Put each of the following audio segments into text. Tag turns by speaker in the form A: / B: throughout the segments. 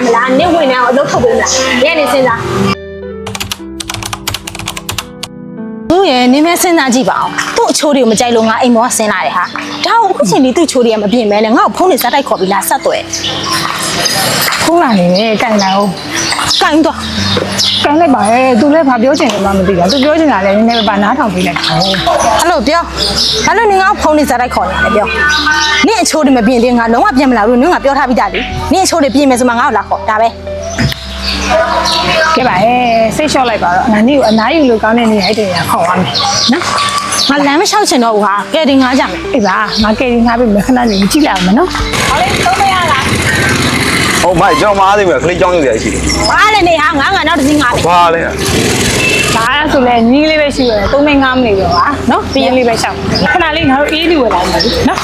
A: မလားနေဝင်နေအောင်အလုပ်ထုတ်ပေးမလားညနေစဉ်းစားသူ့ရဲ့နေမဲစဉ်းစားကြည့်ပါအောင်သူ့အချိုးတွေကိုမကြိုက်လို့ငါအိမ်မောဆင်းလာတယ်ဟာဒါကိုအခုချိန်ဒီသူ့ချိုးတွေကမပြင်မဲနဲ့ငါ့ကိုဖုန်းနဲ့စတိုက်ခေါ်ပြီးလာဆက်သွဲဖုန်းလာနေတယ်ကန်လာအောင်ကန်တော့ကန်လိုက်ပါရဲ့သူလည်းဘာပြောချင်လဲမသိဘူးသူပြောချင်တာလည်းနည်းနည်းပါနားထောင်ပေးလိုက်တာဟယ်လိုပြောဘာလို့နေငါ့ဖုန်းနဲ့စတိုက်ခေါ်နေလဲပြောနင့်အချိုးတွေမပြင်သေးငါလုံးဝပြင်မလာဘူးနင်ကပြောထားပြီးသားလေနင့်အချိုးတွေပြင်မယ်ဆိုမှငါ့ကိုလာခေါ်ဒါပဲကဲပါစိတ်လျှော့လိုက်ပါတော့ငါနေ့ကအနားယူလို့ကောင်းတဲ့နေရာအဲ့တည်းခေါ်ရမယ်နော်ငါလမ်းမလျှောက်ချင်တော့ဘူးဟာကဲတင်ငါကြမယ်အေးပါငါကဲတင်ငါပြီမခဏနေကြည့်လိုက်အောင်မနော်ဟောလေသုံးမရလား
B: ဟုတ်မိုက်ကျွန်တော်မအားသေးဘူးခလေးကြောင်းရုပ်ရရှိတယ်
A: ဘာလဲနေဟာငါနောက်တစ်စီးငါပဲ
B: ဘာလဲ
A: ဒါဆိုလဲညီလေးပဲရှိရတယ်သုံးမငါမနေတော့ဟာနော်ပြင်းလေးပဲရှောက်ခဏလေးငါတို့အေးလေးဝယ်လာမယ်နော်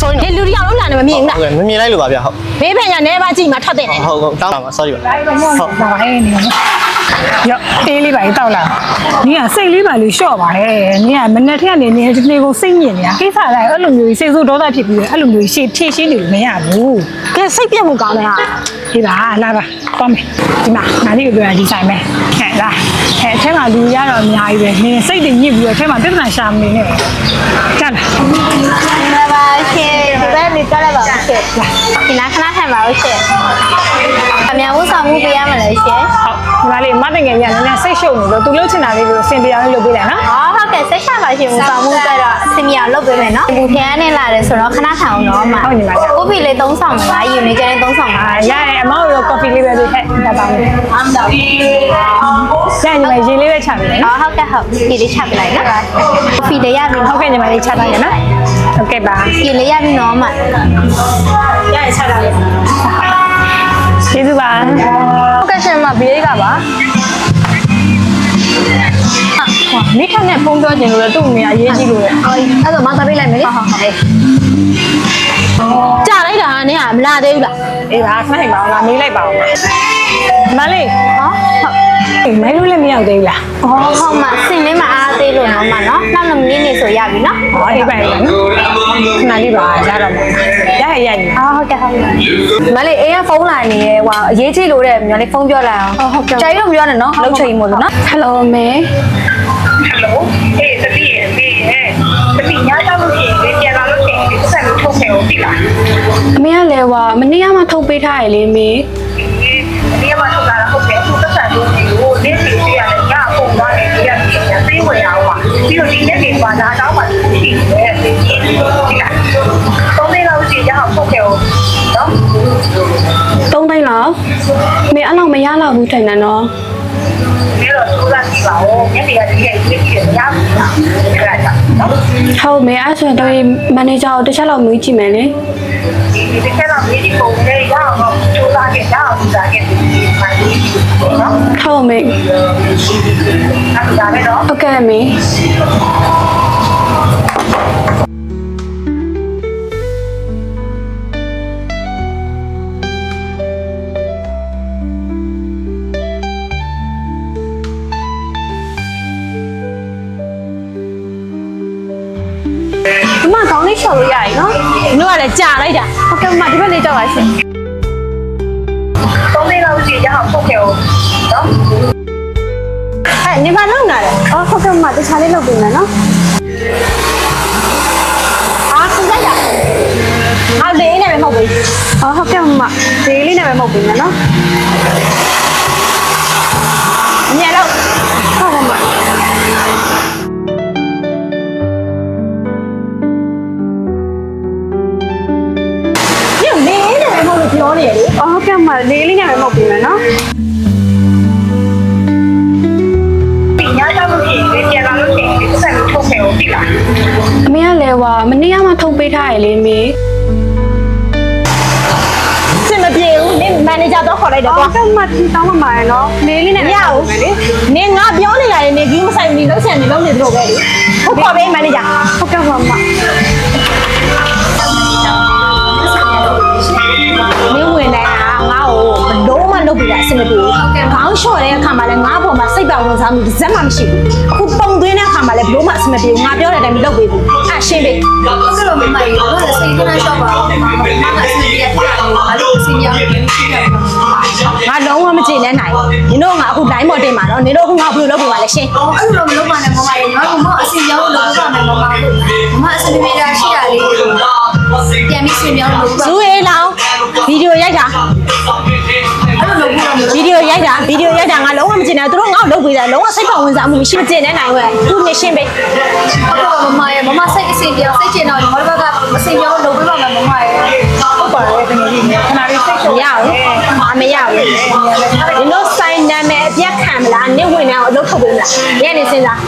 A: sorry နော်လူတယောက်လုံးလာနေမမြင်ဘူးလား
B: ဟုတ်ကဲ့မမြင်လိုက်လို့ပါဗျဟုတ်
A: ဘေးဖက်ညာနဲပါကြည့်မှထွက်တဲ့နေ
B: ဟုတ်တောင်းပါ sorry ပါ
A: ဟုတ်ပါဟဲ့နေရောအေးလေးပါတောက်လာနင်ကစိတ်လေးပါလေးလျှော့ပါဟဲ့နင်ကမနေ့ထက်ကနေနေကိုစိတ်ညစ်နေတာကိစ္စလိုက်အဲ့လိုမျိုးစိတ်ဆိုးဒေါသဖြစ်ပြီးအဲ့လိုမျိုးရှေ့ဖြည့်ရှင်းနေလို့မရဘူးကဲစိတ်ပြတ်ဖို့ကောင်းတယ်ဟာဒီပါလာပါသွားမယ်ဒီမှာငါလေးကိုပြောရဒီဆိုင်မယ်ဟဲ့လားဟဲ့အထက်မှာလူရတော့အများကြီးပဲနင်စိတ်တွေညစ်ပြီးတော့အထက်မှာပြဿနာရှာမနေနဲ့ကြလား
C: လာပါရှင်ဒီဘက်နေကြလိုက်ပါဦးရှင်ဒီနာခဏထိုင်ပါဦးရှင်အများဦးဆောင်မှုပေးရမလဲရှင်
A: ဟုတ်ဒီမလေးမတငယ်ကြီးကလည်းစိတ်ရှုပ်နေလို့သူလှုပ်ချင်တာလေးကိုအဆင်ပြေအောင်လုပ်ပေးလိုက်နော်
C: ဟုတ်ကဲ့စိတ်ချပါရှင်ဦးဆောင်မှုအတွက်တော့အဆင်ပြေအောင်လုပ်ပေးမယ်နော်ဘူဖျားနဲ့လာတယ်ဆိုတော့ခဏထိုင်အောင်တော့မှာ
A: ဟုတ်ညီမလေး
C: ကိုဖီလေး3ဆောင်မလားယူနေကြတဲ့3ဆောင်ပါ
A: ရတယ်အမောင်ရောကော်ဖီလေးပဲပေးခဲ့ဒါပါမယ်
C: အမ်တော့
A: ရညီမရေလေးပဲချပေးလိုက်
C: နော်ဟုတ်ကဲ့ဟုတ်ဒီလေးချပေးလိုက်နော်ကိုဖီလေးရပြီ
A: ဟုတ်ကဲ့ညီမလေးချထားရနော်ဟုတ်ကဲ့ပါ
C: ဒီလေးရပြီနော်မ
A: ရချထားရကျေးဇူးပါဟုတ်ကဲ့ရှင်မဘေးကပါမိခနဲ့ဖုန်းပြောချင်လို့လည်းသူ့အမေအရေးကြီးလို့လေ
C: အဲ့ဒါမှသပေးလိုက်မယ်လေ
A: ဟုတ်ကြာလိုက်တာနင်ကမလာသေးဘူးလားအေးပါခဏနေပါငါမေးလိုက်ပါဦးမလေးဟုတ်မဲလို့လည်းမရောက်သေးဘူးလား
C: ဟုတ်မှစင်လေးမအားသေးလို့နော်မနော်နောက်2မိနစ်နေဆိုရပြီနော်
A: ဟောအေးပါနော်ခဏလေးပါရတော့မှာရရ
C: ဟုတ်ကဲ့ဟုတ်
D: မလေးအေးကဖုန်းလာနေရဲဟိုအရေးကြီးလို့တဲ့ညီလေးဖုန်းပြောလာအောင်
C: ဟုတ်ကဲ့
D: ကြာကြီးတော့မပြောနဲ့နော်လှုပ်ချိန်မို့လို့နော်
C: ဟယ်လိုမေ
E: ဟယ်လိုအေးတတိရဲ့မေရဲ့တတိညတော့လို့ရှိရင်ပြန်လာလို့ရှိရင်ဆက်လို့ထုတ်ခဲ့ဦးပြီလား
C: အမေကလည်းဟိုမနေ့ကမှထုတ်ပေးထားရလေမေ
E: ဒီမှာထုတ်တာဟုတ်တယ်သူသက်ဆိုင်လို့ဒီကိုနေ့စီပြရတယ်ညပုံသွားတယ်ဒီကပြန်ပြေးဝင်အောင်ပါပြီးတော့ဒီနေ့ဒီဘာသာတောင်းပါရှိတယ်ဒီကြီးဒီလားသုံးနေ့လောက်ရှိရအောင်ထုတ်ခဲ့ဦးနော်
C: 3သိန်းလောက်မေအဲ့လောက်မရတော့ဘူးထင်တယ်နော်
E: ဒီတော့သူကကြည့်ပါဦးညနေကဒီရဲ့ဒီကြီးရပြီလားအဲ့ဒါကြောင့်နော်
C: ဟုတ်မေအဲ့ဆိုတော့မန်နေဂျာကိုတစ်ချက်လောက်မေးကြည့်မယ်လေ
E: ဒီတစ်ချက်တော့မေးကြည့်ပုံနဲ့ရအောင်စူးစမ်းခဲ့ရအောင်စူးစမ်းခဲ့ဒီမှာဒီနော်
C: ဟုတ်မေ
E: အဲ့ဒါပဲနော်
C: ဟုတ်ကဲ့မေ
D: မကောင်းလေးချော်လို့ရည်နော်
A: တို့ကလည်းကြာလိုက်တာ
D: ဟုတ်ကဲ့မဒီဘက်လေးကြောက်ပါရှင်
E: သုံးနေ့လောက်ရှိရအောင်ထုတ်ခဲ့ဦးနော်
A: နေပါလုံးနာတယ်
D: ဟုတ်ကဲ့မတခြားလေးလုပ်ပေးမယ်နော်
A: အားစလိုက်တာအော်လေးနဲ့ပဲမဟုတ်ဘူး
D: ဟုတ်ကဲ့မဒီလေးနဲ့ပဲမဟုတ်ဘူးနော်
A: ညတော့
D: ဟုတ်ပါမ
A: ပြောနေတယ်လေ
D: ဟုတ်ကဲ့မလေးလေးနဲ့ပဲမဟုတ်ဘူးနော်
E: ဒီညတော့လို့ရှိရင်ပြန်လာလို့ရှိရင်ဆက်လို့ထုတ်ခဲ့ဦးပြီလား
C: အမေကလည်းဟိုမနေ့ကမှထုတ်ပေးထားရလေမေ
A: စင်မပြေဘူးနင်မန်နေဂျာတော့ခေါ်လိုက်တယ်ကွာ
D: ဟုတ်ကဲ့မဒီတောင်းမှမှာနော်လေးလေးနဲ့
A: မရဘူးနင်ငါပြောနေတာလေနင်ကြီးမဆိုင်ဘူးလောက်ဆန်နေလုံးနေတို့ပဲလေဟုတ်ခေါ်ပေးမန်နေဂျာ
D: ဟုတ်ကဲ့ပါမ
A: နင်ဝင်နေတာငါ့ကိုဘလို့မှလုပ်ပြတာအဆင်မပြေဘူးခေါင်းလျှော့တဲ့အခါမှာလည်းငါ့ပေါ်မှာစိတ်ပေါဝင်စားမှုတစ်စက်မှမရှိဘူးအခုပုံသွင်းတဲ့အခါမှာလည်းဘလို့မှအဆင်မပြေဘူးငါပြောတဲ့အတိုင်းမလုပ်ပေးဘူးရှင်းပေး
C: ဟုတ်ကဲ့လို့မမကြီးတော့လည်းစိတ်ကနရှော့ပါဘာမှအဆင်ပြေရတာဘာလို့အဆင်ပြေ
A: ငါလုံးဝမကျေနပ်နိုင်ဘူးနင်တို့ငါအခု line ပေါ်တင်မှာနော်နင်တို့အခုငါဘယ်လိုလုပ်ပြပါလဲရှင်
D: အဲ့လိုမလုပ်ပါနဲ့မမရေညီမကအစီပြောင်းလို့လုပ်ပါမယ်မမမမအစီပြေတာရှိတာလေးပြန်ပြီးစီပြောင်းလို့လုပ်ပါ
A: ဇူးအေးလောင်ဗီဒီယိုရိုက်တာ
D: အဲ့လိုလုပ်ပြီးတော့
A: ဗီဒီယိုရိုက်တာငါလုံးဝမကျေနပ်သူတို့ငါ့ကိုလုပ်ပေးတာလုံးဝစိတ်ပတ်ဝင်စားမှုမရှိမကျေနပ်နိုင်ဘူးသူနေရှင်းပေး
D: မမရေမမစိတ်အစီပြောင်းစိတ်ကျင်တော့ညီမတို့ဘက်ကအစီပြောင်းလုပ်ပေးပါမယ်မမရေ
E: ဟုတ်ပါတယ်တကယ်ကြီးခဏလေးစိတ်
A: မ
E: ချုပ်
A: ရဘူးမရဘူးဒီလိုဆိုင်နာမည်အပြတ်ခံမလားနင့်ဝင်အောင်အလုပ်ထုတ်ပေးမလားညနေစဉ်းစား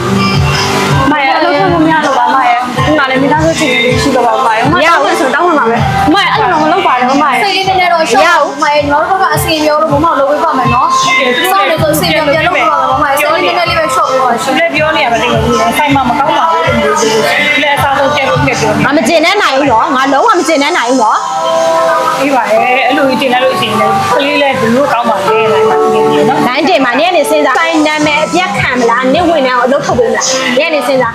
E: မရအလုပ်ထုတ်လို့မရတော့ပါမရဒီမှာလည်းမိသားစုချင်းလေးရှိတော့ပါမရမရဘူးဆိုတောင်းမှမှာပဲမရအဲ့လိုတော့မလုပ်ပါနဲ့မရ
D: စိတ်လေးနည်းနည်းတော့ရှော့မရေညီမတို့ဘက်ကအစီပြောင်းလို့မမလုပ်ပေးပါမယ်နော်စောင့်နေဆိုစီပြောင်းပြန်လုပ်ပေးပါမယ်မမရေစိတ်လေးနည်းနည်းလေးပဲရှော့ပေးပါရှင်
E: သူလည်းပြောနေရပါတယ်ဆိုင်မှာမကောင်းပါဘူးလည်းအစားဆုံးကျက်လို့ပြပြောနေ
A: ငါမကျေနပ်နိုင်ဘူးနော်ငါလုံးဝမကျေနပ်နိုင်ဘူးနော်
E: ပြီးပါတယ်အဲ့လိုတင်လိုက်လို့ရှိရင်လည်းကလေးလည်းဘလို့ကောင်းပါလေနိုင်ပါတကယ်ကြီးနော်
A: လိုင်းတင်မှာညနေစဉ်းစားဆိုင်နာမည်အပြတ်ခံမလားနင့်ဝင်အောင်အလုပ်ထုတ်ပေးမလားညနေစဉ်းစား